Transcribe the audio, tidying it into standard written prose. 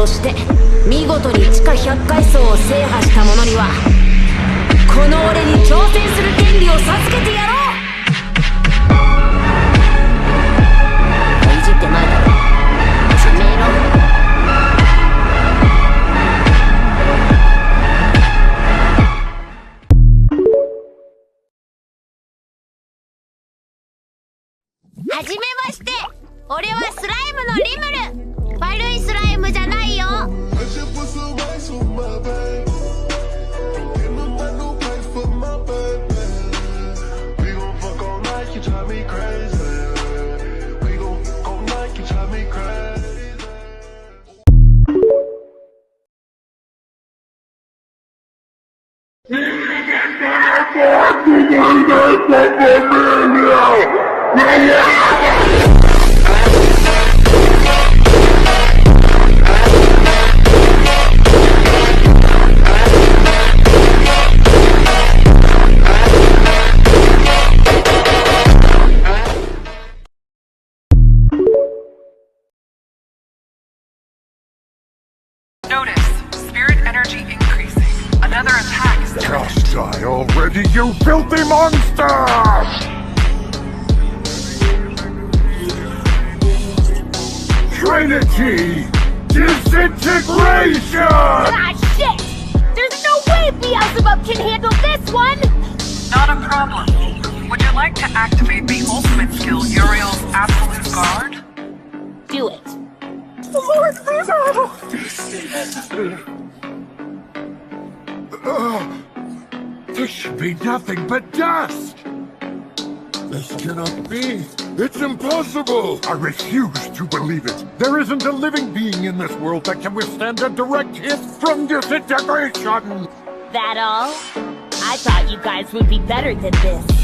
そして見事に地下100階層を制覇した者にはこの俺に挑戦する権利を授けてやろう。いじってないだろ。てめえのはじめまして。俺はスライムのリムル。悪いスライムじゃないよ。Notice, spirit energy increasing. Another attack is triggered. Just die already, you filthy monster! Trinity! Disintegration! Ah, shit! There's no way Beelzebub can handle this one! Not a problem. Would you like to activate the ultimate skill, Uriel's Absolute Guard? Do it. This should be nothing but dust! This cannot be! It's impossible! I refuse to believe it! There isn't a living being in this world that can withstand a direct hit from disintegration! That all? I thought you guys would be better than this.